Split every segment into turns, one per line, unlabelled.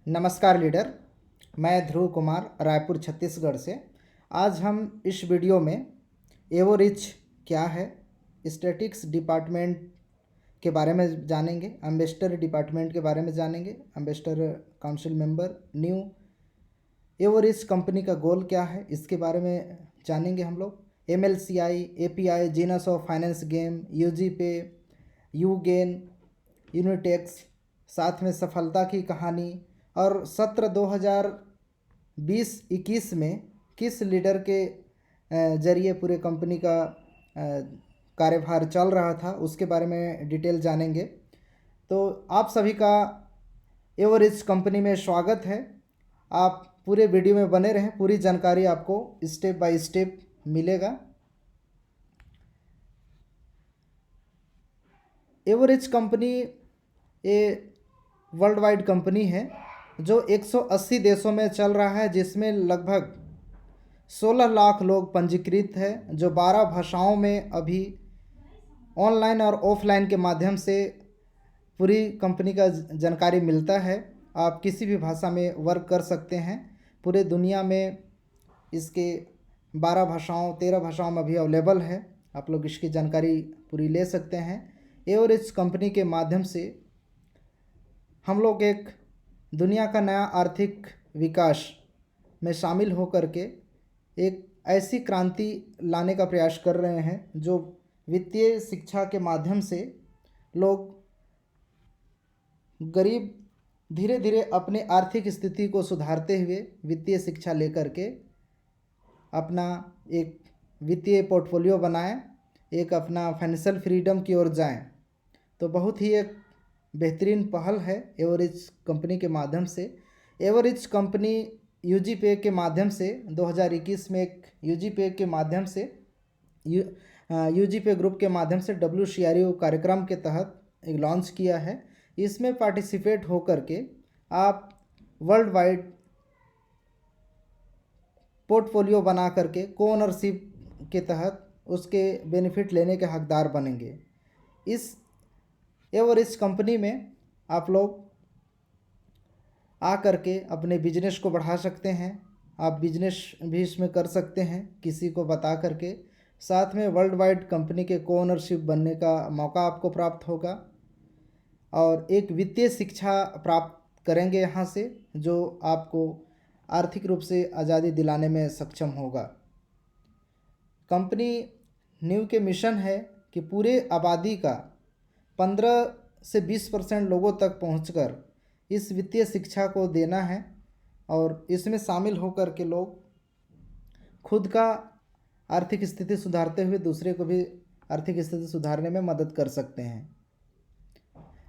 नमस्कार लीडर। मैं ध्रुव कुमार रायपुर छत्तीसगढ़ से। आज हम इस वीडियो में एवोरिच क्या है, स्टैटिक्स डिपार्टमेंट के बारे में जानेंगे, एम्बेसडर डिपार्टमेंट के बारे में जानेंगे, ambassador council member, new Evorich company का गोल क्या है इसके बारे में जानेंगे हम लोग। MLCI, API, genus of finance game, UG पे, यूगेन, यूनिटेक्स, साथ में सफलता की कहानी और सत्र 2020-21 में किस लीडर के जरिए पूरे कंपनी का कार्यभार चल रहा था उसके बारे में डिटेल जानेंगे। तो आप सभी का एवरेज कंपनी में स्वागत है। आप पूरे वीडियो में बने रहें, पूरी जानकारी आपको स्टेप बाय स्टेप मिलेगा। एवरेज कंपनी ये वर्ल्ड वाइड कंपनी है जो 180 देशों में चल रहा है, जिसमें लगभग 16 लाख लोग पंजीकृत है, जो 12 भाषाओं में अभी ऑनलाइन और ऑफलाइन के माध्यम से पूरी कंपनी का जानकारी मिलता है। आप किसी भी भाषा में वर्क कर सकते हैं। पूरे दुनिया में इसके 12 भाषाओं 13 भाषाओं में अभी अवेलेबल है। आप लोग इसकी जानकारी पूरी ले सकते हैं। एवरेज कंपनी के माध्यम से हम लोग एक दुनिया का नया आर्थिक विकास में शामिल होकर के एक ऐसी क्रांति लाने का प्रयास कर रहे हैं जो वित्तीय शिक्षा के माध्यम से लोग गरीब धीरे धीरे अपने आर्थिक स्थिति को सुधारते हुए वित्तीय शिक्षा लेकर के अपना एक वित्तीय पोर्टफोलियो बनाएं, एक अपना फाइनेंशियल फ्रीडम की ओर जाएं। तो बहुत ही एक बेहतरीन पहल है एवरेज कंपनी के माध्यम से। एवरेज कंपनी UG पे के माध्यम से 2021 में एक UG पे के माध्यम से UG पे ग्रुप के माध्यम से WCRU कार्यक्रम के तहत एक लॉन्च किया है। इसमें पार्टिसिपेट होकर के आप वर्ल्ड वाइड पोर्टफोलियो बना करके को ओनरशिप के तहत उसके बेनिफिट लेने के हकदार बनेंगे। इस एवरेज कंपनी में आप लोग आ करके अपने बिजनेस को बढ़ा सकते हैं। आप बिजनेस भी इसमें कर सकते हैं किसी को बता करके। साथ में वर्ल्ड वाइड कंपनी के को ओनरशिप बनने का मौका आपको प्राप्त होगा और एक वित्तीय शिक्षा प्राप्त करेंगे यहाँ से, जो आपको आर्थिक रूप से आज़ादी दिलाने में सक्षम होगा। कंपनी न्यू के मिशन है कि पूरे आबादी का 15 से 20% लोगों तक पहुंचकर इस वित्तीय शिक्षा को देना है और इसमें शामिल होकर के लोग खुद का आर्थिक स्थिति सुधारते हुए दूसरे को भी आर्थिक स्थिति सुधारने में मदद कर सकते हैं।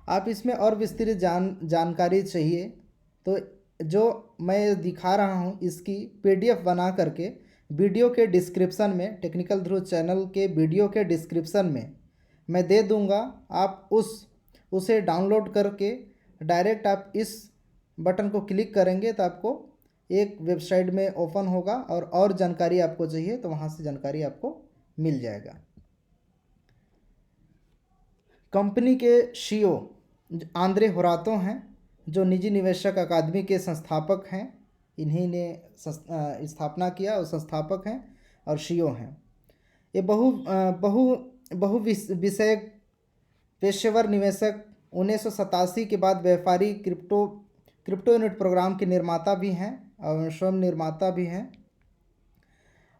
आप इसमें और विस्तृत जानकारी चाहिए तो जो मैं दिखा रहा हूँ इसकी PDF बना करके वीडियो के डिस्क्रिप्शन में, टेक्निकल ध्रुव चैनल के वीडियो के डिस्क्रिप्शन में मैं दे दूँगा। आप उसे डाउनलोड करके डायरेक्ट आप इस बटन को क्लिक करेंगे तो आपको एक वेबसाइट में ओपन होगा और जानकारी आपको चाहिए तो वहाँ से जानकारी आपको मिल जाएगा। कंपनी के CEO आंद्रे होरातो हैं, जो निजी निवेशक अकादमी के संस्थापक हैं। इन्हीं ने स्थापना किया और संस्थापक हैं और CEO हैं। ये बहु विषय पेशेवर निवेशक 1987 के बाद व्यापारी क्रिप्टो यूनिट प्रोग्राम के निर्माता भी हैं और स्वयं निर्माता भी हैं।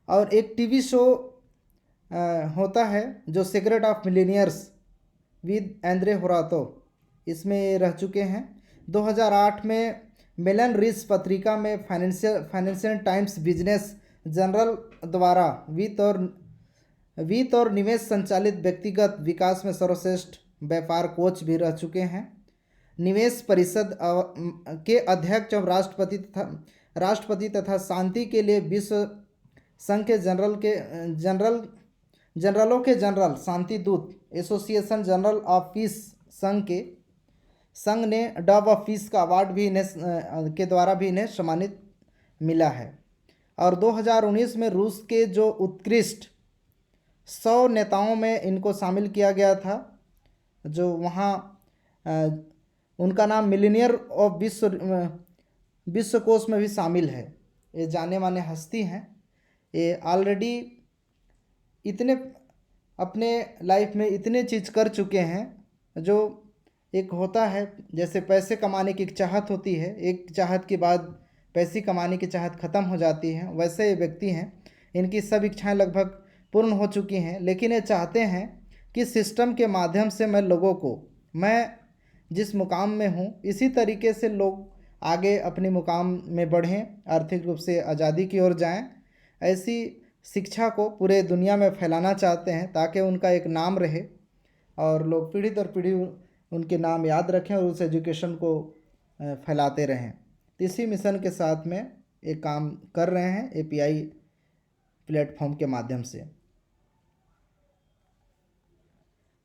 और एक TV शो होता है जो secret of millionaires with Andre Horato, इसमें रह चुके हैं। 2008 में मेलन रीच पत्रिका में फाइनेंशियल टाइम्स बिजनेस जर्नल द्वारा वित्त और निवेश संचालित व्यक्तिगत विकास में सर्वश्रेष्ठ व्यापार कोच भी रह चुके हैं। निवेश परिषद के अध्यक्ष और राष्ट्रपति तथा शांति के लिए विश्व संघ के जनरलों के जनरल शांति दूत एसोसिएशन जनरल ऑफ पीस संघ ने डव ऑफ पीस का अवार्ड भी इन्हें के द्वारा भी इन्हें सम्मानित मिला है। और 2019 में रूस के जो उत्कृष्ट 100 नेताओं में इनको शामिल किया गया था, जो वहाँ उनका नाम मिलीनियर ऑफ विश्व विश्व कोश में भी शामिल है। ये जाने माने हस्ती हैं। ये ऑलरेडी इतने अपने लाइफ में इतने चीज़ कर चुके हैं। जो एक होता है जैसे पैसे कमाने की एक चाहत होती है, एक चाहत के बाद पैसे कमाने की चाहत ख़त्म हो जाती है, वैसे ये व्यक्ति हैं। इनकी सब इच्छाएं लगभग पूर्ण हो चुकी हैं, लेकिन ये चाहते हैं कि सिस्टम के माध्यम से मैं जिस मुकाम में हूँ इसी तरीके से लोग आगे अपने मुकाम में बढ़ें, आर्थिक रूप से आज़ादी की ओर जाएं। ऐसी शिक्षा को पूरे दुनिया में फैलाना चाहते हैं ताकि उनका एक नाम रहे और लोग पीढ़ी दर पीढ़ी उनके नाम याद रखें और उस एजुकेशन को फैलाते रहें। तो इसी मिशन के साथ में एक काम कर रहे हैं एपीआई प्लेटफॉर्म के माध्यम से।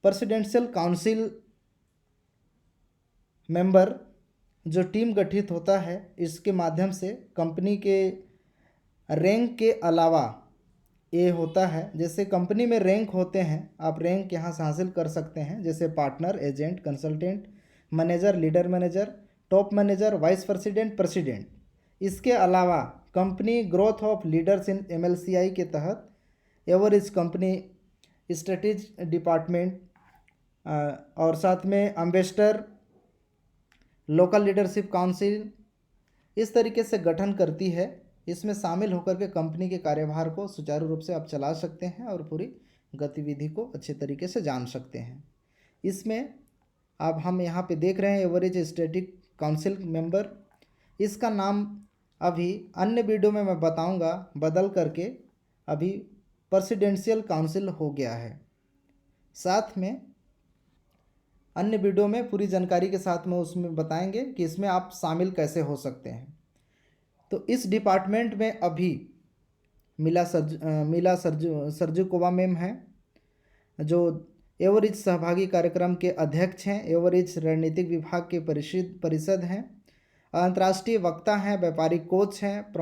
प्रेसिडेंशियल काउंसिल मेंबर जो टीम गठित होता है, इसके माध्यम से कंपनी के रैंक के अलावा ये होता है, जैसे कंपनी में रैंक होते हैं, आप रैंक यहाँ से हासिल कर सकते हैं, जैसे partner, agent, consultant, manager, leader manager, top manager, vice president, president. इसके अलावा company growth of leaders in MLCI के तहत एवरेज कंपनी स्ट्रेटेजी डिपार्टमेंट और साथ में एम्बेसडर, लोकल लीडरशिप काउंसिल इस तरीके से गठन करती है। इसमें शामिल होकर के कंपनी के कार्यभार को सुचारू रूप से आप चला सकते हैं और पूरी गतिविधि को अच्छे तरीके से जान सकते हैं। इसमें अब हम यहाँ पे देख रहे हैं एवरेज स्टैटिक काउंसिल मेंबर। इसका नाम अभी अन्य वीडियो में मैं बताऊंगा, बदल करके अभी प्रेसिडेंशियल काउंसिल हो गया है। साथ में अन्य वीडियो में पूरी जानकारी के साथ में उसमें बताएंगे कि इसमें आप शामिल कैसे हो सकते हैं। तो इस डिपार्टमेंट में अभी मिला सरजुकोवा मैम हैं, जो एवरेज सहभागी कार्यक्रम के अध्यक्ष हैं, एवरेज रणनीतिक विभाग के परिषद हैं, अंतर्राष्ट्रीय वक्ता हैं, व्यापारिक कोच हैं,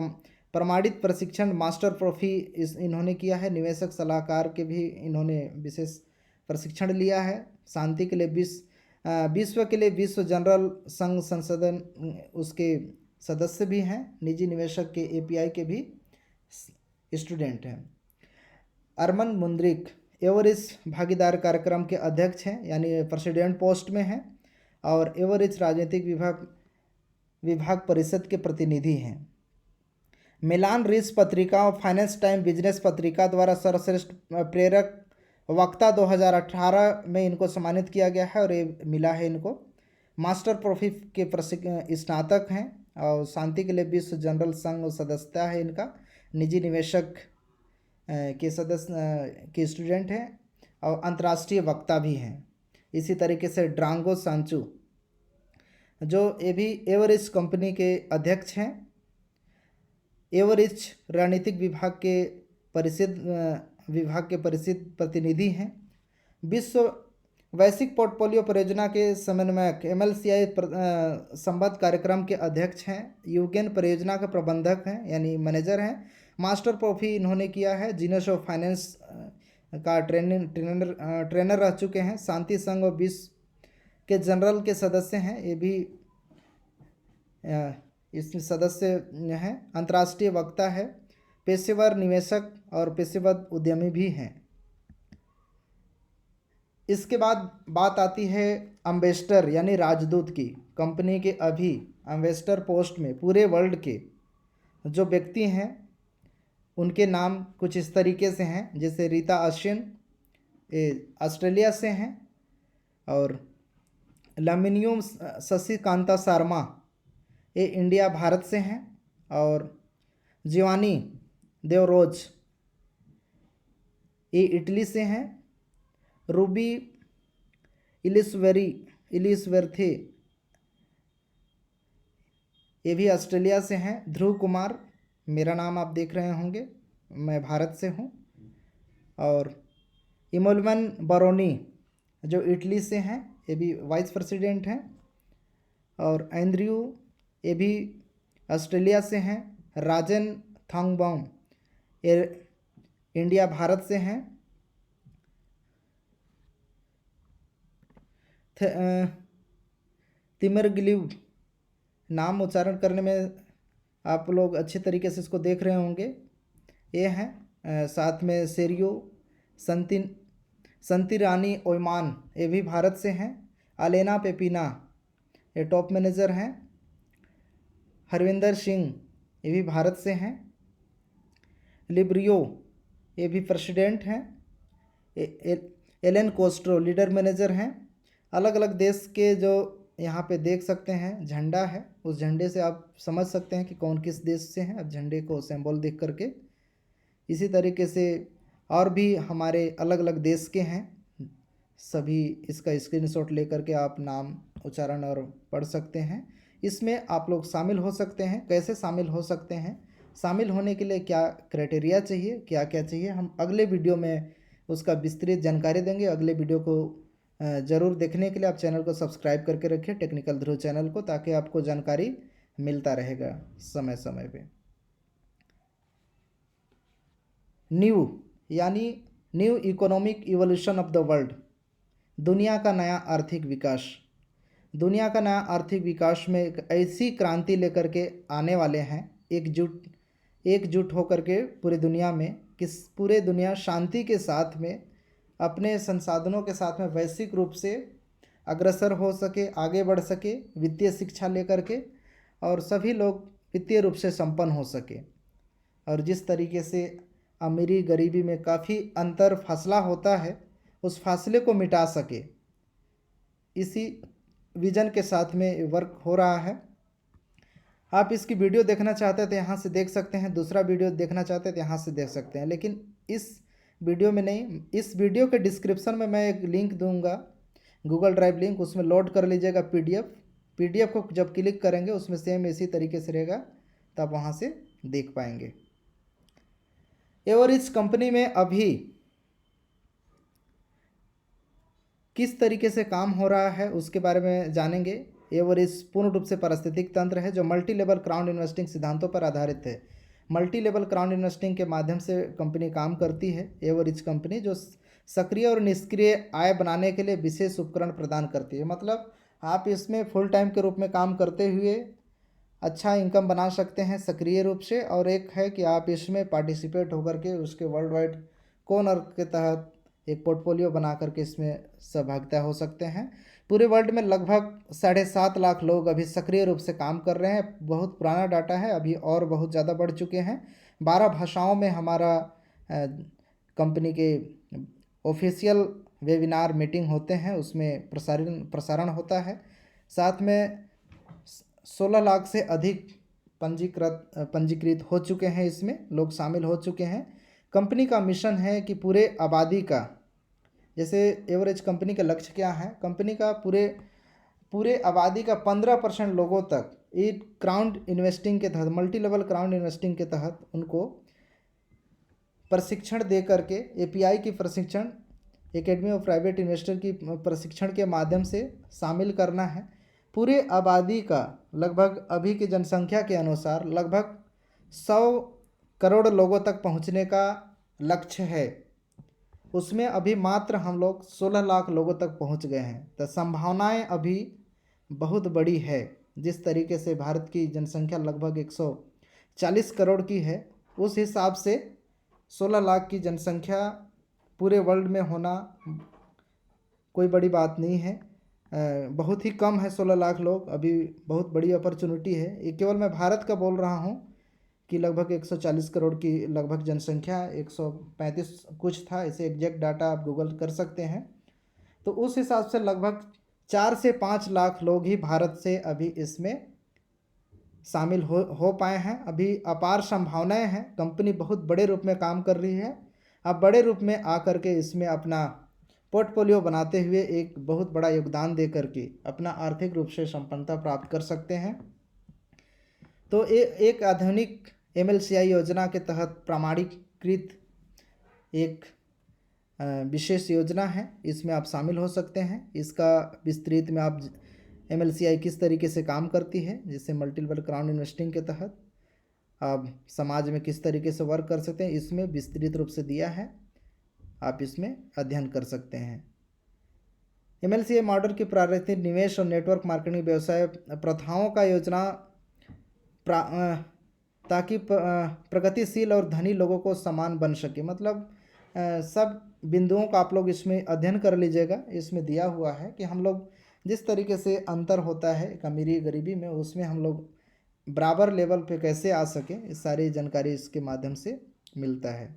प्रमाणित प्रशिक्षण मास्टर प्रोफी इन्होंने किया है, निवेशक सलाहकार के भी इन्होंने विशेष प्रशिक्षण लिया है, शांति के लिए विश्व के लिए विश्व जनरल संघ संसदन उसके सदस्य भी हैं, निजी निवेशक के एपीआई के भी स्टूडेंट हैं। अरमन मुंद्रिक एवरेज भागीदार कार्यक्रम के अध्यक्ष हैं, यानी प्रेसिडेंट पोस्ट में हैं, और एवरेज राजनीतिक विभाग परिषद के प्रतिनिधि हैं। मिलान रीच पत्रिका और फाइनेंस टाइम बिजनेस पत्रिका द्वारा सर्वश्रेष्ठ प्रेरक वक्ता 2018 में इनको सम्मानित किया गया है और ये मिला है इनको। मास्टर प्रोफी के स्नातक हैं और शांति के लिए विश्व जनरल संघ सदस्यता है इनका। निजी निवेशक के सदस्य के स्टूडेंट हैं और अंतर्राष्ट्रीय वक्ता भी हैं। इसी तरीके से ड्रांगो सांचू जो ये भी एवरेज कंपनी के अध्यक्ष हैं, एवरेज रणनीतिक विभाग के परिचित प्रतिनिधि हैं। विश्व वैश्विक पोर्टफोलियो परियोजना के समन्वयक एमएलसीआई संबद्ध कार्यक्रम के अध्यक्ष हैं। यूगेन परियोजना के प्रबंधक हैं, यानी मैनेजर हैं। मास्टर प्रोफी इन्होंने किया है। जीनस ऑफ फाइनेंस का ट्रेनर रह चुके हैं। शांति संघ और विश्व के जनरल के सदस्य हैं, ये भी इसमें सदस्य हैं। अंतर्राष्ट्रीय वक्ता है, पेशेवर निवेशक और पेशेवर उद्यमी भी हैं। इसके बाद बात आती है एम्बेसडर यानी राजदूत की। कंपनी के अभी एम्बेसडर पोस्ट में पूरे वर्ल्ड के जो व्यक्ति हैं उनके नाम कुछ इस तरीके से हैं, जैसे रीता अश्विन ये ऑस्ट्रेलिया से हैं, और लामिनियम शशिकांता शर्मा ये इंडिया भारत से हैं, और जिवानी देवरोज ये इटली से हैं। रूबी इलिसवर्थे ये भी ऑस्ट्रेलिया से हैं। ध्रुव कुमार, मेरा नाम आप देख रहे होंगे, मैं भारत से हूँ। और इमोलमन बरोनी जो इटली से हैं, ये भी वाइस प्रेसिडेंट हैं। और एंड्रयू ये भी ऑस्ट्रेलिया से हैं। राजन थांगबाम ये इंडिया भारत से हैं। तिमरगिलीव नाम उच्चारण करने में आप लोग अच्छे तरीके से इसको देख रहे होंगे। ये हैं साथ में सेरियो संती रानी ओमान, ये भी भारत से हैं। अलेना पेपिना, ये टॉप मैनेजर हैं। हरविंदर सिंह, ये भी भारत से हैं। लिब्रियो, ये भी प्रेसिडेंट हैं। एलेन कोस्ट्रो, लीडर मैनेजर हैं। अलग अलग देश के जो यहाँ पे देख सकते हैं झंडा है, उस झंडे से आप समझ सकते हैं कि कौन किस देश से हैं, अब झंडे को सिंबल देख करके। इसी तरीके से और भी हमारे अलग अलग देश के हैं, सभी इसका स्क्रीनशॉट लेकर के आप नाम उच्चारण और पढ़ सकते हैं। इसमें आप लोग शामिल हो सकते हैं। कैसे शामिल हो सकते हैं, शामिल होने के लिए क्या क्राइटेरिया चाहिए, क्या क्या चाहिए, हम अगले वीडियो में उसका विस्तृत जानकारी देंगे। अगले वीडियो को ज़रूर देखने के लिए आप चैनल को सब्सक्राइब करके रखिए, टेक्निकल ध्रुव चैनल को, ताकि आपको जानकारी मिलता रहेगा समय समय पे। न्यू यानी new economic evolution of the world, दुनिया का नया आर्थिक विकास। दुनिया का नया आर्थिक विकास में एक ऐसी क्रांति लेकर के आने वाले हैं, एकजुट होकर के पूरी दुनिया में, पूरे दुनिया शांति के साथ में, अपने संसाधनों के साथ में वैश्विक रूप से अग्रसर हो सके, आगे बढ़ सके, वित्तीय शिक्षा लेकर के, और सभी लोग वित्तीय रूप से संपन्न हो सके। और जिस तरीके से अमीरी गरीबी में काफ़ी अंतर फासला होता है, उस फासले को मिटा सके, इसी विजन के साथ में वर्क हो रहा है। आप इसकी वीडियो देखना चाहते हैं तो यहाँ से देख सकते हैं, दूसरा वीडियो देखना चाहते हैं तो यहाँ से देख सकते हैं, लेकिन इस वीडियो में नहीं। इस वीडियो के डिस्क्रिप्शन में मैं एक लिंक दूंगा, गूगल ड्राइव लिंक, उसमें लोड कर लीजिएगा पीडीएफ को जब क्लिक करेंगे उसमें सेम इसी तरीके से रहेगा, तो आप वहाँ से देख पाएंगे। एवरेज कंपनी में अभी किस तरीके से काम हो रहा है उसके बारे में जानेंगे। एवरेज पूर्ण रूप से पारिस्थितिक तंत्र है जो मल्टी लेवल क्राउड इन्वेस्टिंग सिद्धांतों पर आधारित है। मल्टी लेवल क्राउड इन्वेस्टिंग के माध्यम से कंपनी काम करती है। एवरेज कंपनी जो सक्रिय और निष्क्रिय आय बनाने के लिए विशेष उपकरण प्रदान करती है, मतलब आप इसमें फुल टाइम के रूप में काम करते हुए अच्छा इनकम बना सकते हैं सक्रिय रूप से, और एक है कि आप इसमें पार्टिसिपेट होकर के उसके वर्ल्ड वाइड कोऑनर के तहत एक पोर्टफोलियो बना करके इसमें सहभागिता हो सकते हैं। पूरे वर्ल्ड में लगभग 7.5 लाख लोग अभी सक्रिय रूप से काम कर रहे हैं। बहुत पुराना डाटा है, अभी और बहुत ज़्यादा बढ़ चुके हैं। 12 भाषाओं में हमारा कंपनी के ऑफिशियल वेबिनार मीटिंग होते हैं, उसमें प्रसारण होता है। साथ में 16 लाख से अधिक पंजीकृत हो चुके हैं, इसमें लोग शामिल हो चुके हैं। कंपनी का मिशन है कि पूरे आबादी का, जैसे एवरेज कंपनी का लक्ष्य क्या है, कंपनी का पूरे आबादी का 15% लोगों तक ये क्राउड इन्वेस्टिंग के तहत, मल्टी लेवल क्राउड इन्वेस्टिंग के तहत उनको प्रशिक्षण दे करके, एपीआई की प्रशिक्षण, एकेडमी ऑफ प्राइवेट इन्वेस्टर की प्रशिक्षण के माध्यम से शामिल करना है। पूरे आबादी का लगभग अभी की जनसंख्या के अनुसार लगभग 100 करोड़ लोगों तक पहुंचने का लक्ष्य है। उसमें अभी मात्र हम लोग 16 लाख लोगों तक पहुंच गए हैं, तो संभावनाएं अभी बहुत बड़ी है। जिस तरीके से भारत की जनसंख्या लगभग 140 करोड़ की है, उस हिसाब से 16 लाख की जनसंख्या पूरे वर्ल्ड में होना कोई बड़ी बात नहीं है, बहुत ही कम है 16 लाख लोग। अभी बहुत बड़ी अपॉर्चुनिटी है। ये केवल मैं भारत का बोल रहा हूँ कि लगभग 140 करोड़ की लगभग जनसंख्या, 135 कुछ था, इसे एग्जैक्ट डाटा आप गूगल कर सकते हैं। तो उस हिसाब से लगभग 4 से 5 लाख लोग ही भारत से अभी इसमें शामिल हो पाए हैं। अभी अपार संभावनाएं हैं, कंपनी बहुत बड़े रूप में काम कर रही है। आप बड़े रूप में आकर के इसमें अपना पोर्टफोलियो बनाते हुए एक बहुत बड़ा योगदान दे करके अपना आर्थिक रूप से संपन्नता प्राप्त कर सकते हैं। तो एक आधुनिक MLCI योजना के तहत प्रमाणीकृत एक विशेष योजना है, इसमें आप शामिल हो सकते हैं। इसका विस्तृत में आप MLCI किस तरीके से काम करती है, जिससे मल्टी लेवल क्राउड इन्वेस्टिंग के तहत आप समाज में किस तरीके से वर्क कर सकते हैं, इसमें विस्तृत रूप से दिया है, आप इसमें अध्ययन कर सकते हैं। MLCI मॉडल की प्रारंभिक निवेश और नेटवर्क मार्केटिंग व्यवसाय प्रथाओं का योजना ताकि प्रगतिशील और धनी लोगों को समान बन सके। मतलब सब बिंदुओं का आप लोग इसमें अध्ययन कर लीजिएगा। इसमें दिया हुआ है कि हम लोग जिस तरीके से अंतर होता है एक अमीरी गरीबी में, उसमें हम लोग बराबर लेवल पे कैसे आ सके, इस सारी जानकारी इसके माध्यम से मिलता है।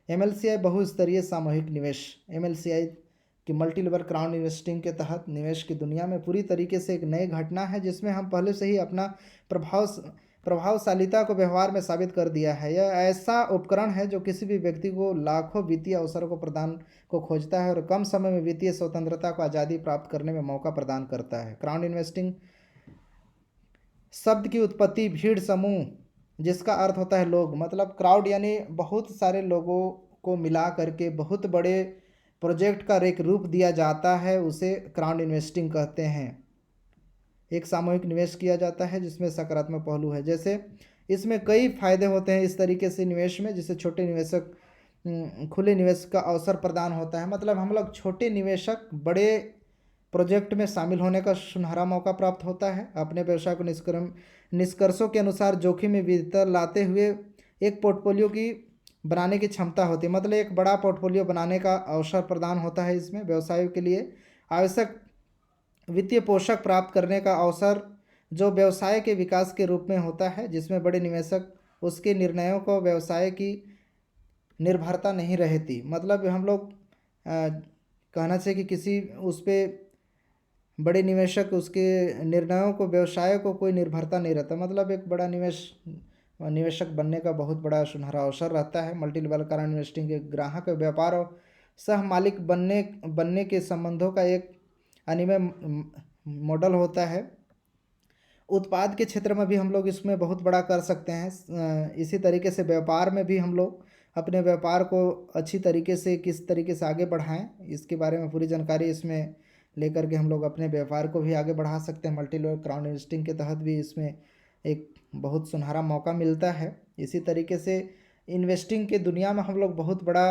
एमएलसीआई बहुस्तरीय सामूहिक निवेश। एमएलसीआई की मल्टी लेवल क्राउड इन्वेस्टिंग के तहत निवेश की दुनिया में पूरी तरीके से एक नई घटना है, जिसमें हम पहले से ही अपना प्रभावशालिता को व्यवहार में साबित कर दिया है। यह ऐसा उपकरण है जो किसी भी व्यक्ति को लाखों वित्तीय अवसरों को प्रदान को खोजता है और कम समय में वित्तीय स्वतंत्रता को आज़ादी प्राप्त करने में मौका प्रदान करता है। क्राउड इन्वेस्टिंग शब्द की उत्पत्ति भीड़ समूह, जिसका अर्थ होता है लोग, मतलब क्राउड यानी बहुत सारे लोगों को मिला करके बहुत बड़े प्रोजेक्ट का एक रूप दिया जाता है, उसे क्राउड इन्वेस्टिंग कहते हैं। एक सामूहिक निवेश किया जाता है जिसमें सकारात्मक पहलू है, जैसे इसमें कई फायदे होते हैं इस तरीके से निवेश में, जिससे छोटे निवेशक खुले निवेश का अवसर प्रदान होता है। मतलब हम लोग छोटे निवेशक बड़े प्रोजेक्ट में शामिल होने का सुनहरा मौका प्राप्त होता है। अपने व्यवसाय को निष्कर्षों के अनुसार जोखिम में विविधता लाते हुए एक पोर्टफोलियो की बनाने की क्षमता होती है। मतलब एक बड़ा पोर्टफोलियो बनाने का अवसर प्रदान होता है। इसमें व्यवसायों के लिए आवश्यक वित्तीय पोषक प्राप्त करने का अवसर जो व्यवसाय के विकास के रूप में होता है, जिसमें बड़े निवेशक उसके निर्णयों को व्यवसाय की निर्भरता नहीं रहती। मतलब हम लोग कहना चाहिए कि किसी उस पर बड़े निवेशक उसके निर्णयों को व्यवसाय को कोई निर्भरता नहीं रहता। मतलब एक बड़ा निवेशक बनने का बहुत बड़ा सुनहरा अवसर रहता है। मल्टी लेवल क्राउड इन्वेस्टिंग के ग्राहक व्यापार और सह मालिक बनने के संबंधों का एक अनिमेय मॉडल होता है। उत्पाद के क्षेत्र में भी हम लोग इसमें बहुत बड़ा कर सकते हैं। इसी तरीके से व्यापार में भी हम लोग अपने व्यापार को अच्छी तरीके से किस तरीके से आगे बढ़ाएं, इसके बारे में पूरी जानकारी इसमें लेकर के हम लोग अपने व्यापार को भी आगे बढ़ा सकते हैं। मल्टी लेवल क्राउड इन्वेस्टिंग के तहत भी इसमें एक बहुत सुनहरा मौका मिलता है। इसी तरीके से इन्वेस्टिंग के दुनिया में हम लोग बहुत बड़ा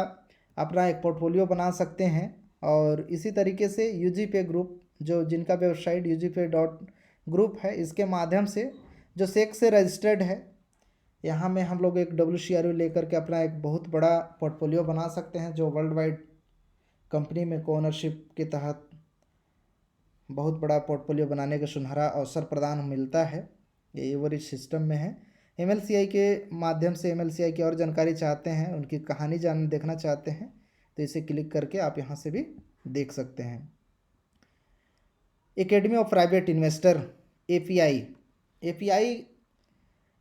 अपना एक पोर्टफोलियो बना सकते हैं। और इसी तरीके से यूजीपे ग्रुप, जो जिनका वेबसाइट ugpay.group है, इसके माध्यम से जो सेक से रजिस्टर्ड है, यहाँ में हम लोग एक WCRU लेकर के अपना एक बहुत बड़ा पोर्टफोलियो बना सकते हैं, जो वर्ल्ड वाइड कंपनी में ओनरशिप के तहत बहुत बड़ा पोर्टफोलियो बनाने का सुनहरा अवसर प्रदान मिलता है। ये एवरेज सिस्टम में है। एमएलसीआई के माध्यम से एमएलसीआई की और जानकारी चाहते हैं, उनकी कहानी देखना चाहते हैं, तो इसे क्लिक करके आप यहाँ से भी देख सकते हैं। Academy of private investor API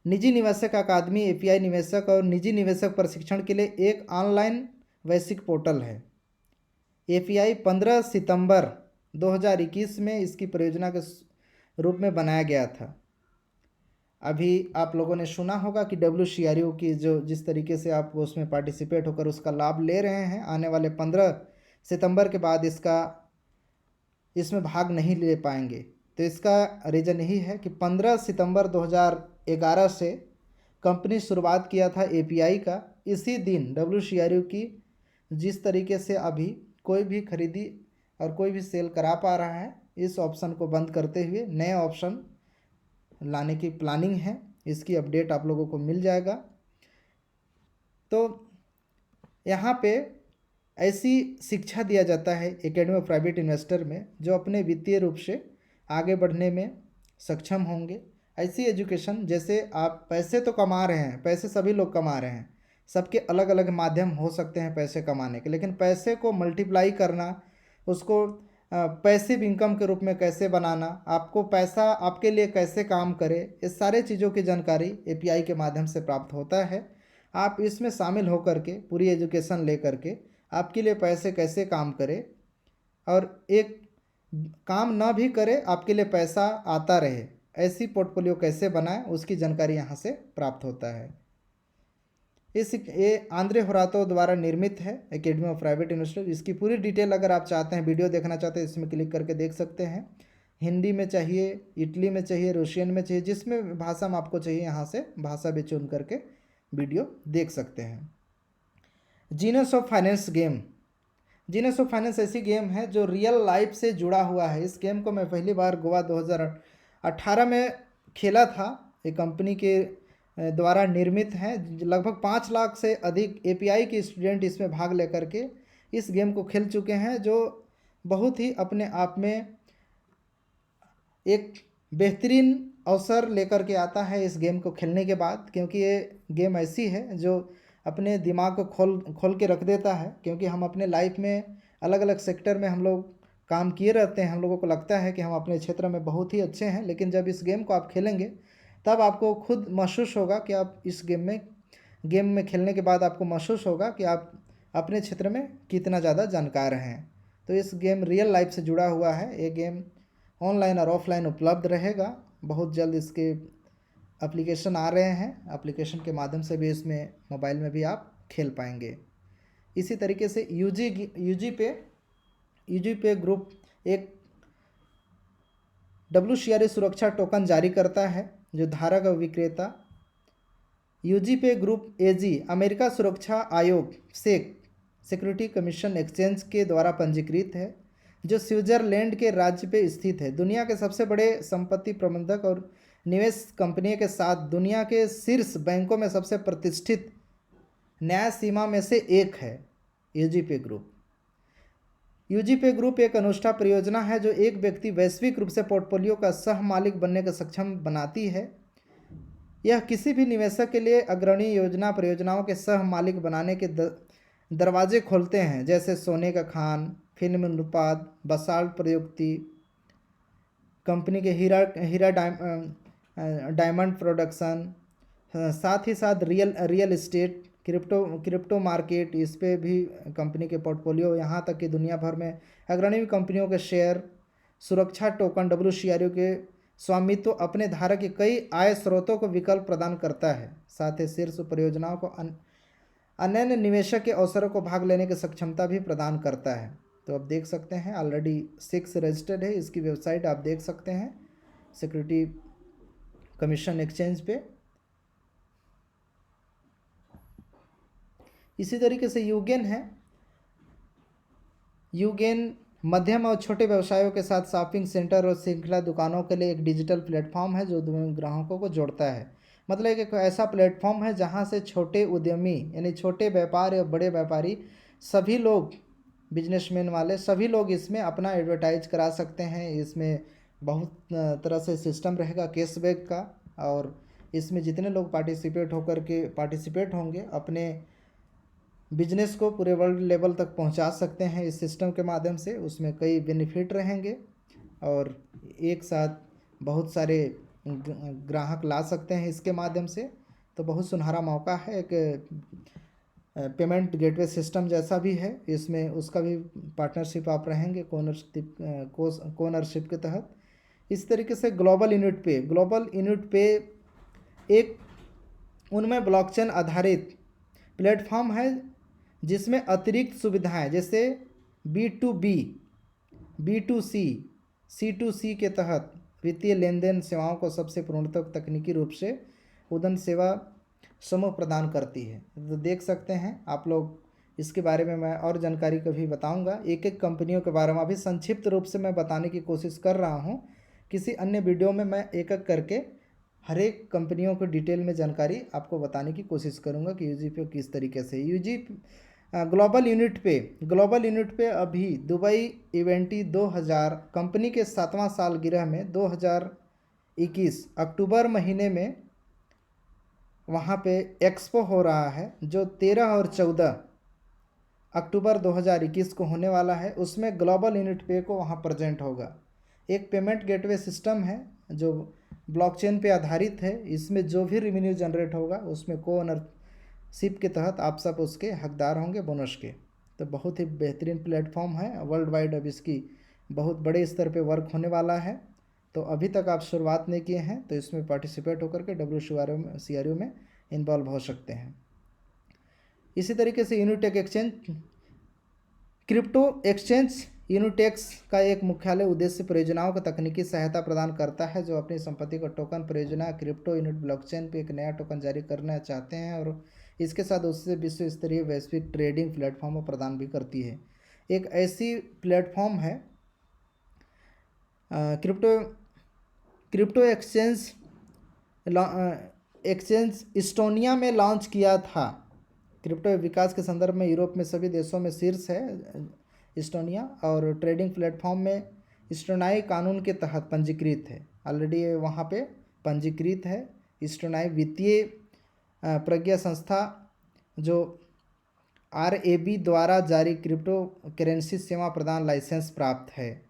निजी निवेशक अकादमी एपीआई निवेशक और निजी निवेशक प्रशिक्षण के लिए एक ऑनलाइन वैश्विक पोर्टल है। एपीआई 15 सितंबर 2021 में इसकी परियोजना के रूप में बनाया गया था। अभी आप लोगों ने सुना होगा कि WCRU की जो जिस तरीके से आप उसमें पार्टिसिपेट होकर उसका लाभ ले रहे हैं, आने वाले 15 सितंबर के बाद इसमें भाग नहीं ले पाएंगे। तो इसका रीज़न यही है कि 15 सितंबर 2011 से कंपनी शुरुआत किया था एपीआई का। इसी दिन WCRU की जिस तरीके से अभी कोई भी खरीदी और कोई भी सेल करा पा रहा है, इस ऑप्शन को बंद करते हुए नए ऑप्शन लाने की प्लानिंग है। इसकी अपडेट आप लोगों को मिल जाएगा। तो यहाँ पे ऐसी शिक्षा दिया जाता है एकेडमी ऑफ प्राइवेट इन्वेस्टर में, जो अपने वित्तीय रूप से आगे बढ़ने में सक्षम होंगे। ऐसी एजुकेशन, जैसे आप पैसे तो कमा रहे हैं, पैसे सभी लोग कमा रहे हैं, सबके अलग अलग माध्यम हो सकते हैं पैसे कमाने के, लेकिन पैसे को मल्टीप्लाई करना, उसको पैसिव इनकम के रूप में कैसे बनाना, आपको पैसा आपके लिए कैसे काम करे, इस सारे चीज़ों की जानकारी एपीआई के माध्यम से प्राप्त होता है। आप इसमें शामिल होकर के पूरी एजुकेशन ले करके आपके लिए पैसे कैसे काम करे और एक काम ना भी करे आपके लिए पैसा आता रहे, ऐसी पोर्टफोलियो कैसे बनाएं, उसकी जानकारी यहाँ से प्राप्त होता है। ये आंद्रे होरातो द्वारा निर्मित है एकेडमी ऑफ प्राइवेट इन्वेस्टर। इसकी पूरी डिटेल अगर आप चाहते हैं, वीडियो देखना चाहते हैं, इसमें क्लिक करके देख सकते हैं। हिंदी में चाहिए, इटली में चाहिए, रूशियन में चाहिए, जिसमें भाषा में आपको चाहिए, यहाँ से भाषा भी चुन करके वीडियो देख सकते हैं। Genus of finance game. Genus of finance ऐसी गेम है जो रियल लाइफ से जुड़ा हुआ है। इस गेम को मैं पहली बार गोवा 2018 में खेला था। एक कंपनी के द्वारा निर्मित हैं। लगभग 5 लाख से अधिक एपीआई के स्टूडेंट इसमें भाग लेकर के इस गेम को खेल चुके हैं, जो बहुत ही अपने आप में एक बेहतरीन अवसर लेकर के आता है इस गेम को खेलने के बाद, क्योंकि ये गेम ऐसी है जो अपने दिमाग को खोल खोल के रख देता है। क्योंकि हम अपने लाइफ में अलग अलग सेक्टर में हम लोग काम किए रहते हैं, हम लोगों को लगता है कि हम अपने क्षेत्र में बहुत ही अच्छे हैं, लेकिन जब इस गेम को आप खेलेंगे तब आपको खुद महसूस होगा कि आप इस गेम में खेलने के बाद आपको महसूस होगा कि आप अपने क्षेत्र में कितना ज़्यादा जानकार हैं। तो इस गेम रियल लाइफ से जुड़ा हुआ है। ये गेम ऑनलाइन और ऑफलाइन उपलब्ध रहेगा। बहुत जल्द इसके एप्लीकेशन आ रहे हैं, एप्लीकेशन के माध्यम से भी इसमें मोबाइल में भी आप खेल पाएंगे। इसी तरीके से यूजी पे ग्रुप एक WCRA सुरक्षा टोकन जारी करता है, जो धारक और विक्रेता यूजी पे ग्रुप एजी अमेरिका सुरक्षा आयोग सिक्योरिटी कमीशन एक्सचेंज के द्वारा पंजीकृत है, जो स्विट्जरलैंड के राज्य पे स्थित है। दुनिया के सबसे बड़े संपत्ति प्रबंधक और निवेश कंपनी के साथ दुनिया के शीर्ष बैंकों में सबसे प्रतिष्ठित न्याय सीमा में से एक है यूजीपे ग्रुप। यूजीपे ग्रुप एक अनुष्ठान परियोजना है जो एक व्यक्ति वैश्विक रूप से पोर्टफोलियो का सह मालिक बनने का सक्षम बनाती है। यह किसी भी निवेशक के लिए अग्रणी योजना परियोजनाओं के सह मालिक बनाने के दरवाजे खोलते हैं, जैसे सोने का खान, फिल्म उत्पाद, बसाल्ट प्रयुक्ति कंपनी के हीरा डायमंड प्रोडक्शन, साथ ही साथ रियल एस्टेट, क्रिप्टो मार्केट, इस पे भी कंपनी के पोर्टफोलियो, यहाँ तक कि दुनिया भर में अग्रणी कंपनियों के शेयर, सुरक्षा टोकन WCRA के स्वामित्व अपने धारक के कई आय स्रोतों को विकल्प प्रदान करता है। साथ ही शीर्ष परियोजनाओं को अन्य निवेशक के अवसरों को भाग लेने की सक्षमता भी प्रदान करता है। तो आप देख सकते हैं ऑलरेडी 6 रजिस्टर्ड है, इसकी वेबसाइट आप देख सकते हैं सिक्योरिटी कमीशन एक्सचेंज पे। इसी तरीके से यूगेन है। यूगेन मध्यम और छोटे व्यवसायों के साथ शॉपिंग सेंटर और श्रृंखला दुकानों के लिए एक डिजिटल प्लेटफॉर्म है जो ग्राहकों को जोड़ता है। मतलब एक ऐसा प्लेटफॉर्म है जहां से छोटे उद्यमी यानी छोटे व्यापार या बड़े व्यापारी सभी लोग, बिजनेसमैन वाले सभी लोग इसमें अपना एडवर्टाइज करा सकते हैं। इसमें बहुत तरह से सिस्टम रहेगा कैशबैक का, और इसमें जितने लोग पार्टिसिपेट होंगे अपने बिजनेस को पूरे वर्ल्ड लेवल तक पहुंचा सकते हैं इस सिस्टम के माध्यम से। उसमें कई बेनिफिट रहेंगे और एक साथ बहुत सारे ग्राहक ला सकते हैं इसके माध्यम से। तो बहुत सुनहरा मौका है। एक पेमेंट गेटवे सिस्टम जैसा भी है इसमें, उसका भी पार्टनरशिप आप रहेंगे कोनरशिप के तहत। इस तरीके से ग्लोबल यूनिट पे एक उनमें ब्लॉकचेन आधारित प्लेटफॉर्म है जिसमें अतिरिक्त सुविधाएं जैसे B2B, B2C, C2C के तहत वित्तीय लेन देन सेवाओं को सबसे पूर्णतः तकनीकी रूप से उदन सेवा समूह प्रदान करती है। तो देख सकते हैं आप लोग, इसके बारे में मैं और जानकारी कभी बताऊंगा। एक एक कंपनियों के बारे में अभी संक्षिप्त रूप से मैं बताने की कोशिश कर रहा हूं। किसी अन्य वीडियो में मैं एक एक करके हर एक कंपनियों को डिटेल में जानकारी आपको बताने की कोशिश करूंगा कि यूजीपी किस तरीके से ग्लोबल यूनिट पे अभी दुबई इवेंटी 2000 कंपनी के 7वां सालगिरह में 2021 अक्टूबर महीने में वहाँ पे एक्सपो हो रहा है जो 13 और 14 अक्टूबर 2021 को होने वाला है। उसमें ग्लोबल यूनिट पे को वहाँ प्रेजेंट होगा। एक पेमेंट गेटवे सिस्टम है जो ब्लॉकचेन पे आधारित है। इसमें जो भी रेवेन्यू जनरेट होगा उसमें को-ओनरशिप के तहत आप सब उसके हकदार होंगे बोनस के। तो बहुत ही बेहतरीन प्लेटफॉर्म है वर्ल्ड वाइड। अब इसकी बहुत बड़े स्तर पे वर्क होने वाला है। तो अभी तक आप शुरुआत नहीं किए हैं तो इसमें पार्टिसिपेट होकर के WCRA में इन्वॉल्व हो सकते हैं। इसी तरीके से क्रिप्टो एक्सचेंज यूनिटेक्स का एक मुख्यालय उद्देश्य परियोजनाओं को तकनीकी सहायता प्रदान करता है जो अपनी संपत्ति को टोकन परियोजना क्रिप्टो यूनिट ब्लॉकचेन पे एक नया टोकन जारी करना चाहते हैं और इसके साथ उससे विश्व स्तरीय वैश्विक ट्रेडिंग प्लेटफॉर्म प्रदान भी करती है। एक ऐसी प्लेटफॉर्म है क्रिप्टो एक्सचेंज एक्सचेंज इस्टोनिया में लॉन्च किया था। क्रिप्टो विकास के संदर्भ में यूरोप में सभी देशों में शीर्ष है इस्टोनिया, और ट्रेडिंग प्लेटफॉर्म में इस्टोनाई कानून के तहत पंजीकृत है। ऑलरेडी वहाँ पे पंजीकृत है। इस्टोनाई वित्तीय प्रज्ञा संस्था जो RAB द्वारा जारी क्रिप्टो करेंसी सेवा प्रदान लाइसेंस प्राप्त है।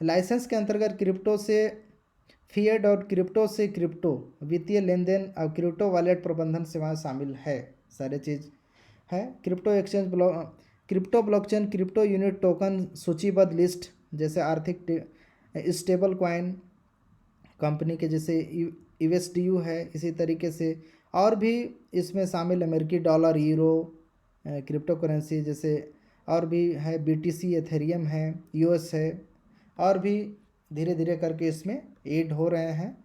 लाइसेंस के अंतर्गत क्रिप्टो से फिएट और क्रिप्टो से क्रिप्टो वित्तीय लेन देन और क्रिप्टो वॉलेट प्रबंधन सेवाएं शामिल है। सारे चीज़ है। Crypto exchange crypto blockchain crypto unit token सूचीबद्ध लिस्ट, जैसे आर्थिक स्टेबल कॉइन कंपनी के जैसे USDU है, इसी तरीके से और भी इसमें शामिल अमेरिकी डॉलर, यूरो, क्रिप्टो करेंसी जैसे और भी है, BTC, एथेरियम है, US है, और भी धीरे धीरे करके इसमें ऐड हो रहे हैं।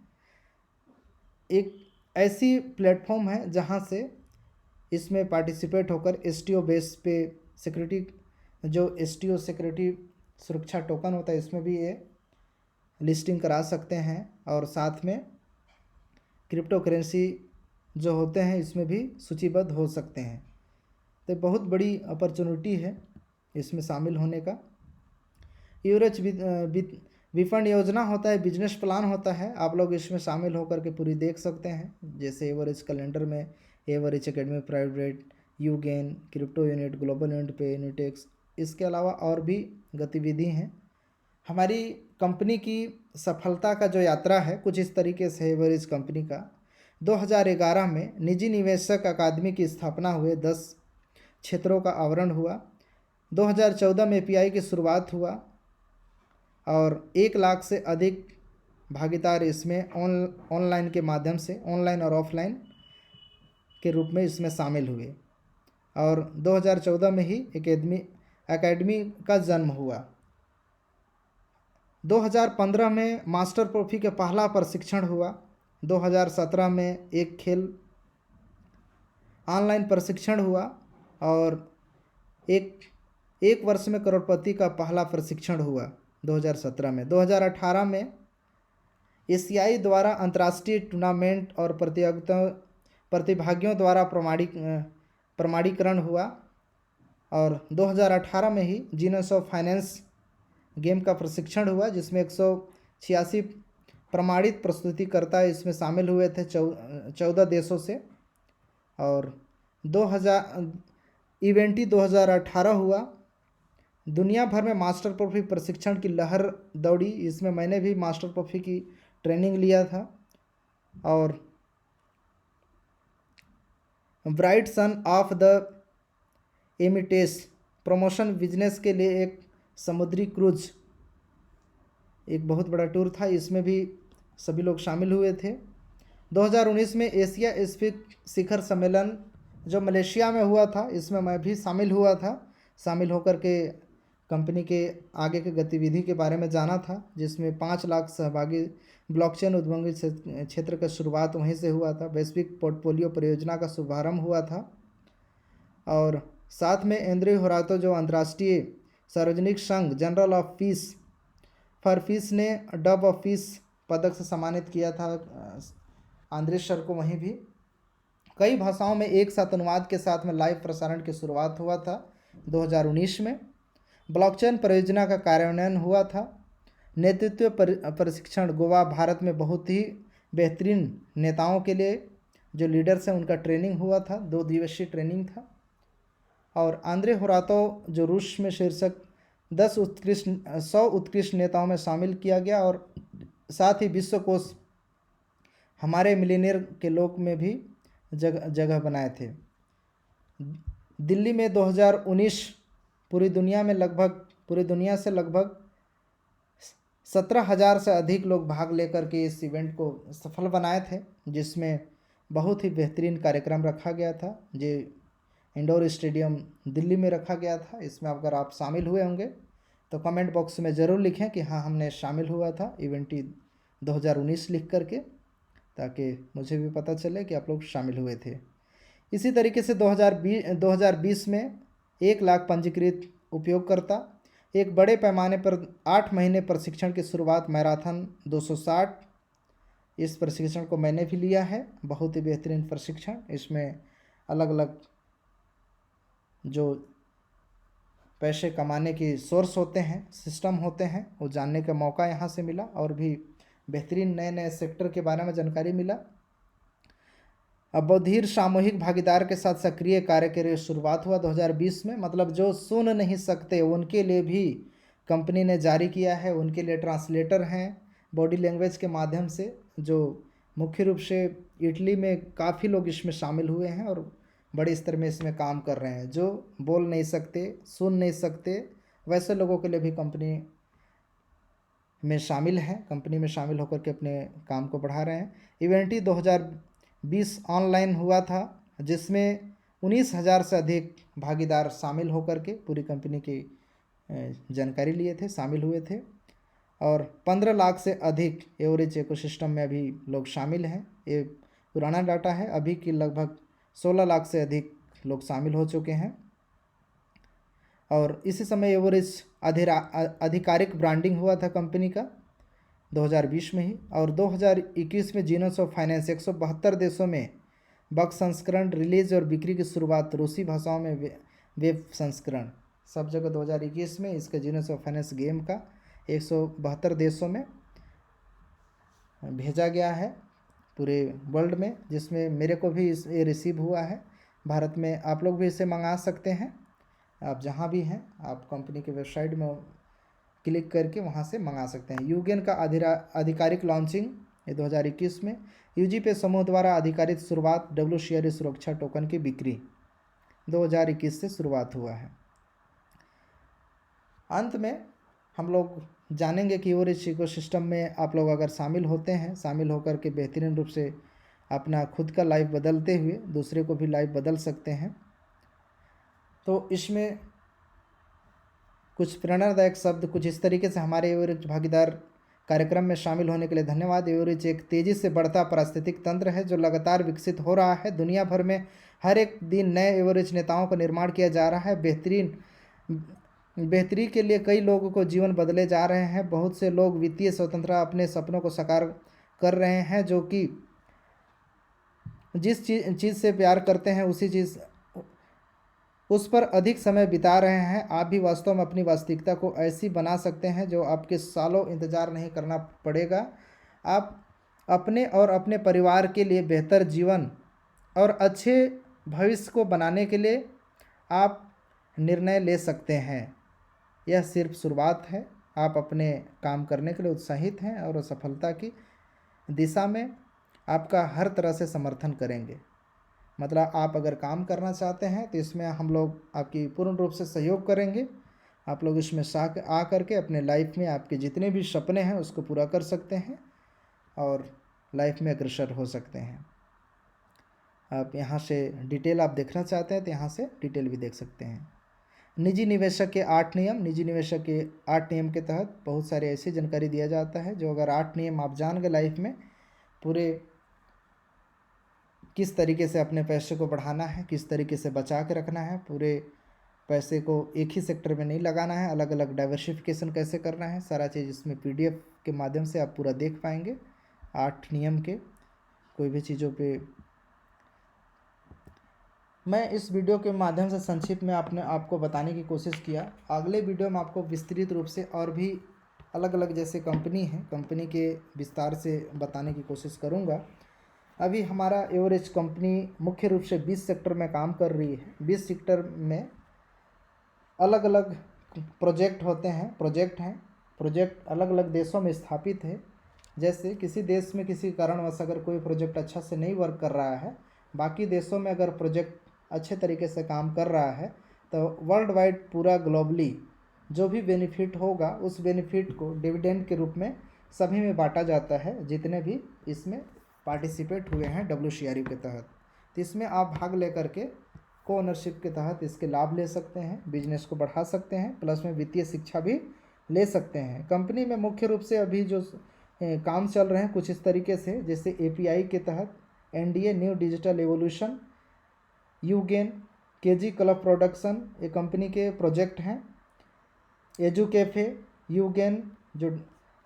एक ऐसी प्लेटफॉर्म है जहां से इसमें पार्टिसिपेट होकर STO बेस पे सिक्योरिटी, जो STO सिक्योरिटी सुरक्षा टोकन होता है, इसमें भी ये लिस्टिंग करा सकते हैं, और साथ में क्रिप्टो करेंसी जो होते हैं इसमें भी सूचीबद्ध हो सकते हैं। तो बहुत बड़ी अपॉर्चुनिटी है इसमें शामिल होने का। यूरेज विफंड योजना होता है, बिजनेस प्लान होता है, आप लोग इसमें शामिल होकर के पूरी देख सकते हैं। जैसे एवरेज कैलेंडर में average academy private, Eugene, crypto unit, global unit पे, यूनिटेक्स, इसके अलावा और भी गतिविधि हैं। हमारी कंपनी की सफलता का जो यात्रा है कुछ इस तरीके से है। एवरेज कंपनी का 2011 में निजी निवेशक अकादमी की स्थापना हुए, 10 क्षेत्रों का आवरण हुआ। 2014 में API की शुरुआत हुआ और 1 लाख से अधिक भागीदार इसमें ऑनलाइन के माध्यम से, ऑनलाइन और ऑफलाइन के रूप में इसमें शामिल हुए, और 2014 में ही एकेडमी का जन्म हुआ। 2015 में मास्टर प्रोफी का पहला प्रशिक्षण हुआ। 2017 में एक खेल ऑनलाइन प्रशिक्षण हुआ, और एक वर्ष में करोड़पति का पहला प्रशिक्षण हुआ 2017 में। 2018 में एशियाई द्वारा अंतर्राष्ट्रीय टूर्नामेंट और प्रतिभागियों द्वारा प्रमाणीकरण हुआ, और 2018 में ही जीनस ऑफ फाइनेंस गेम का प्रशिक्षण हुआ, जिसमें 186 प्रमाणित प्रस्तुतिकर्ता इसमें शामिल हुए थे 14 देशों से। और 2018 हुआ। दुनिया भर में मास्टर प्रोफी प्रशिक्षण की लहर दौड़ी, इसमें मैंने भी मास्टर प्रोफी की ट्रेनिंग लिया था। और bright sun of the Emirates promotion business के लिए एक समुद्री क्रूज, एक बहुत बड़ा टूर था, इसमें भी सभी लोग शामिल हुए थे। 2019 में एशिया एस्पिक शिखर सम्मेलन जो मलेशिया में हुआ था, इसमें मैं भी शामिल हुआ था। शामिल होकर के कंपनी के आगे के गतिविधि के बारे में जाना था, जिसमें 5 लाख सहभागी ब्लॉकचेन उद्यमी क्षेत्र का शुरुआत वहीं से हुआ था। वैश्विक पोर्टफोलियो परियोजना का शुभारंभ हुआ था, और साथ में एंड्रे होरातो जो अंतर्राष्ट्रीय सार्वजनिक संघ general of peace for piece ने डब ऑफ पीस पदक से सम्मानित किया था आंद्रे सर को। वहीं भी कई भाषाओं में एक साथ अनुवाद के साथ में लाइव प्रसारण की शुरुआत हुआ था 2019 में। ब्लॉकचेन परियोजना का कार्यान्वयन हुआ था। नेतृत्व प्रशिक्षण गोवा, भारत में बहुत ही बेहतरीन नेताओं के लिए जो लीडर्स हैं उनका ट्रेनिंग हुआ था, 2 दिवसीय ट्रेनिंग था। और आंद्रे होरातो जो रूस में शीर्षक 100 उत्कृष्ट नेताओं में शामिल किया गया, और साथ ही विश्वकोश हमारे मिलीनियर के लोक में भी जगह बनाए थे। दिल्ली में 2019 पूरी दुनिया से लगभग 17,000 से अधिक लोग भाग लेकर के इस इवेंट को सफल बनाए थे, जिसमें बहुत ही बेहतरीन कार्यक्रम रखा गया था। जो इंडोर स्टेडियम दिल्ली में रखा गया था। इसमें अगर आप शामिल हुए होंगे तो कमेंट बॉक्स में ज़रूर लिखें कि हाँ हमने शामिल हुआ था इवेंट 2019 लिख करके, ताकि मुझे भी पता चले कि आप लोग शामिल हुए थे। इसी तरीके से 2020 में 1 लाख पंजीकृत उपयोगकर्ता, एक बड़े पैमाने पर 8 महीने प्रशिक्षण की शुरुआत, मैराथन 260 इस प्रशिक्षण को मैंने भी लिया है, बहुत ही बेहतरीन प्रशिक्षण। इसमें अलग अलग जो पैसे कमाने की सोर्स होते हैं, सिस्टम होते हैं, वो जानने का मौका यहाँ से मिला और भी बेहतरीन नए नए सेक्टर के बारे में जानकारी मिला। अब बधिर सामूहिक भागीदार के साथ सक्रिय कार्य के लिए शुरुआत हुआ 2020 में। मतलब जो सुन नहीं सकते उनके लिए भी कंपनी ने जारी किया है, उनके लिए ट्रांसलेटर हैं बॉडी लैंग्वेज के माध्यम से, जो मुख्य रूप से इटली में काफ़ी लोग इसमें शामिल हुए हैं और बड़े स्तर में इसमें काम कर रहे हैं। जो बोल नहीं सकते, सुन नहीं सकते, वैसे लोगों के लिए भी कंपनी में शामिल हैं, कंपनी में शामिल होकर के अपने काम को बढ़ा रहे हैं। इवेंटी 2020 ऑनलाइन हुआ था, जिसमें 19,000 से अधिक भागीदार शामिल होकर के पूरी कंपनी की जानकारी लिए थे, शामिल हुए थे और 15 लाख से अधिक एवरेज इकोसिस्टम में अभी लोग शामिल हैं। ये पुराना डाटा है, अभी की लगभग 16 लाख से अधिक लोग शामिल हो चुके हैं। और इसी समय एवरेज आधिकारिक ब्रांडिंग हुआ था कंपनी का 2020 में ही। और 2021 में जीनोस ऑफ फाइनेंस 172 देशों में बग संस्करण रिलीज और बिक्री की शुरुआत, रूसी भाषाओं में वेब संस्करण सब जगह 2021 में इसका जीनोस ऑफ फाइनेंस गेम का 172 देशों में भेजा गया है पूरे वर्ल्ड में, जिसमें मेरे को भी ये रिसीव हुआ है भारत में। आप लोग भी इसे मंगा सकते हैं, आप जहाँ भी हैं आप कंपनी के वेबसाइट में क्लिक करके वहाँ से मंगा सकते हैं। यूगेन का आधिकारिक लॉन्चिंग ये 2021 में। यूजी पे समूह द्वारा आधिकारिक शुरुआत, WCRA सुरक्षा टोकन की बिक्री 2021 से शुरुआत हुआ है। अंत में हम लोग जानेंगे कि एवरेज इकोसिस्टम में आप लोग अगर शामिल होते हैं, शामिल होकर के बेहतरीन रूप से अपना खुद का लाइफ बदलते हुए दूसरे को भी लाइफ बदल सकते हैं। तो इसमें कुछ प्रेरणादायक शब्द कुछ इस तरीके से। हमारे एवरेज भागीदार कार्यक्रम में शामिल होने के लिए धन्यवाद। एवरेज एक तेज़ी से बढ़ता पारिस्थितिक तंत्र है जो लगातार विकसित हो रहा है। दुनिया भर में हर एक दिन नए एवरेज नेताओं का निर्माण किया जा रहा है। बेहतरी के लिए कई लोगों को जीवन बदले जा रहे हैं। बहुत से लोग वित्तीय स्वतंत्रता, अपने सपनों को साकार कर रहे हैं, जो कि जिस चीज़ से प्यार करते हैं उस पर अधिक समय बिता रहे हैं। आप भी वास्तव में अपनी वास्तविकता को ऐसी बना सकते हैं जो आपके सालों इंतज़ार नहीं करना पड़ेगा। आप अपने और अपने परिवार के लिए बेहतर जीवन और अच्छे भविष्य को बनाने के लिए आप निर्णय ले सकते हैं। यह सिर्फ शुरुआत है। आप अपने काम करने के लिए उत्साहित हैं और सफलता की दिशा में आपका हर तरह से समर्थन करेंगे। मतलब आप अगर काम करना चाहते हैं तो इसमें हम लोग आपकी पूर्ण रूप से सहयोग करेंगे। आप लोग इसमें आ करके अपने लाइफ में आपके जितने भी सपने हैं उसको पूरा कर सकते हैं और लाइफ में अग्रसर हो सकते हैं। आप यहाँ से डिटेल आप देखना चाहते हैं तो यहाँ से डिटेल भी देख सकते हैं। निजी निवेशक के 8 नियम। निजी निवेशक के 8 नियम के तहत बहुत सारे ऐसी जानकारी दिया जाता है जो अगर 8 नियम आप जान गए लाइफ में, पूरे किस तरीके से अपने पैसे को बढ़ाना है, किस तरीके से बचा के रखना है, पूरे पैसे को एक ही सेक्टर में नहीं लगाना है, अलग अलग डाइवर्सिफिकेशन कैसे करना है, सारा चीज़ इसमें PDF के माध्यम से आप पूरा देख पाएंगे। 8 नियम के कोई भी चीज़ों पे मैं इस वीडियो के माध्यम से संक्षिप्त में आपको बताने की कोशिश किया। अगले वीडियो में आपको विस्तृत रूप से और भी अलग अलग जैसे कंपनी है, कंपनी के विस्तार से बताने की कोशिश करूँगा। अभी हमारा एवरेज कंपनी मुख्य रूप से 20 सेक्टर में काम कर रही है। 20 सेक्टर में अलग अलग प्रोजेक्ट होते हैं, प्रोजेक्ट अलग अलग देशों में स्थापित है। जैसे किसी देश में किसी कारणवश अगर कोई प्रोजेक्ट अच्छा से नहीं वर्क कर रहा है, बाकी देशों में अगर प्रोजेक्ट अच्छे तरीके से काम कर रहा है, तो वर्ल्ड वाइड पूरा ग्लोबली जो भी बेनिफिट होगा उस बेनिफिट को डिविडेंड के रूप में सभी में बांटा जाता है, जितने भी इसमें पार्टिसिपेट हुए हैं WCRA के तहत। तो इसमें आप भाग लेकर के को ओनरशिप के तहत इसके लाभ ले सकते हैं, बिजनेस को बढ़ा सकते हैं, प्लस में वित्तीय शिक्षा भी ले सकते हैं। कंपनी में मुख्य रूप से अभी जो काम चल रहे हैं कुछ इस तरीके से, जैसे API के तहत NDA new digital evolution, Eugene, KG club production ये कंपनी के प्रोजेक्ट हैं। एजुकेफे, यूगेन जो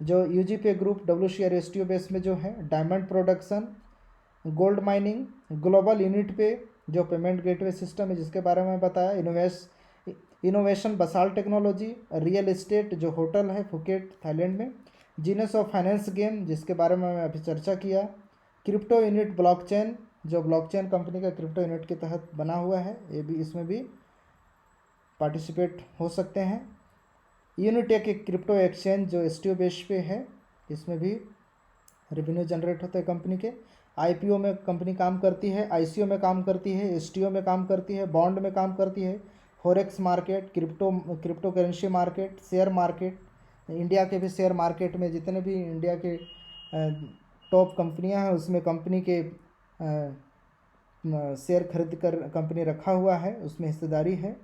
जो यूजीपी ग्रुप WC और STO बेस में जो है, diamond production, gold mining, global unit पे जो पेमेंट गेटवे सिस्टम है जिसके बारे में बताया, innovation Basal technology, real estate जो होटल है फुकेट थाईलैंड में, जीनस ऑफ फाइनेंस गेम जिसके बारे में मैं अभी चर्चा किया, क्रिप्टो यूनिट ब्लॉकचेन जो ब्लॉकचेन कंपनी का क्रिप्टो यूनिट के तहत बना हुआ है, ये भी इसमें भी पार्टिसिपेट हो सकते हैं। यूनिटेक एक क्रिप्टो एक्सचेंज जो STO बेस पे है, इसमें भी रेवेन्यू जनरेट होते हैं कंपनी के। IPO में कंपनी काम करती है, ICO में काम करती है, STO में काम करती है, बॉन्ड में काम करती है, forex market, crypto currency market, share market, India के भी शेयर मार्केट में जितने भी इंडिया के टॉप कंपनियां हैं उसमें कंपनी के शेयर खरीद कर कंपनी रखा हुआ है, उसमें हिस्सेदारी है।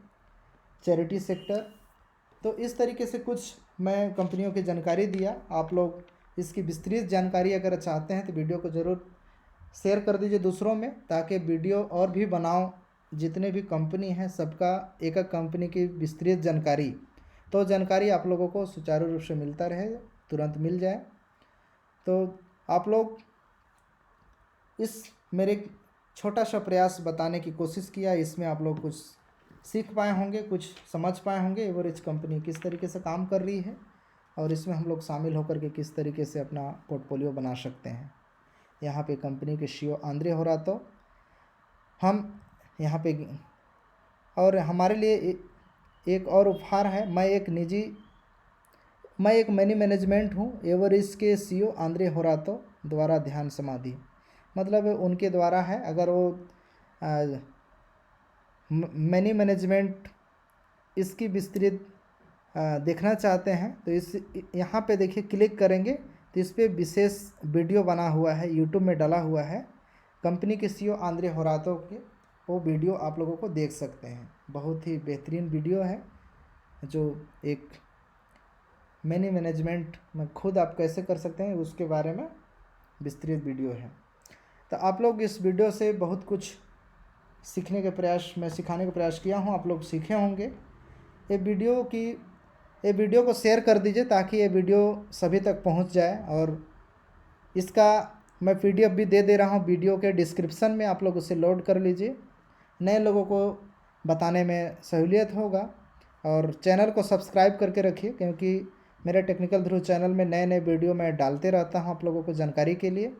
चैरिटी सेक्टर, तो इस तरीके से कुछ मैं कंपनियों की जानकारी दिया। आप लोग इसकी विस्तृत जानकारी अगर चाहते हैं तो वीडियो को ज़रूर शेयर कर दीजिए दूसरों में, ताकि वीडियो और भी बनाओ। जितने भी कंपनी हैं सबका एक एक कंपनी की विस्तृत जानकारी, तो जानकारी आप लोगों को सुचारू रूप से मिलता रहे, तुरंत मिल जाए। तो आप लोग इस मेरे छोटा सा प्रयास बताने की कोशिश किया, इसमें आप लोग कुछ सीख पाए होंगे, कुछ समझ पाए होंगे एवरेज कंपनी किस तरीके से काम कर रही है और इसमें हम लोग शामिल होकर के किस तरीके से अपना पोर्टफोलियो बना सकते हैं। यहाँ पे कंपनी के CEO आंद्रे होरातो हम यहाँ पे, और हमारे लिए एक और उपहार है। मैं एक मनी मैनेजमेंट हूँ। एवरेज के CEO आंद्रे होरातो द्वारा ध्यान समाधि, मतलब उनके द्वारा है। अगर वो मनी मैनेजमेंट इसकी विस्तृत देखना चाहते हैं तो इस यहाँ पे देखिए क्लिक करेंगे तो इस पर विशेष वीडियो बना हुआ है, यूट्यूब में डाला हुआ है कंपनी के CEO आंद्रे होरातो के, वो वीडियो आप लोगों को देख सकते हैं। बहुत ही बेहतरीन वीडियो है जो एक मनी मैनेजमेंट में खुद आप कैसे कर सकते हैं उसके बारे में विस्तृत वीडियो है। तो आप लोग इस वीडियो से बहुत कुछ सीखने के प्रयास, मैं सिखाने का प्रयास किया हूँ, आप लोग सीखे होंगे। ये वीडियो को शेयर कर दीजिए ताकि ये वीडियो सभी तक पहुँच जाए, और इसका मैं PDF भी दे रहा हूँ वीडियो के डिस्क्रिप्शन में, आप लोग उसे लोड कर लीजिए, नए लोगों को बताने में सहूलियत होगा। और चैनल को सब्सक्राइब करके रखिए, क्योंकि मेरे टेक्निकल ध्रुव चैनल में नए नए वीडियो मैं डालते रहता हूँ आप लोगों को जानकारी के लिए,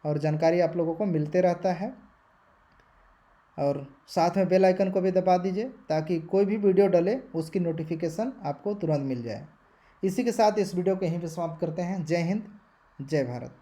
और जानकारी आप लोगों को मिलते रहता है। और साथ में बेल आइकन को भी दबा दीजिए ताकि कोई भी वीडियो डले उसकी नोटिफिकेशन आपको तुरंत मिल जाए। इसी के साथ इस वीडियो को यहीं पे समाप्त करते हैं। जय हिंद, जय भारत।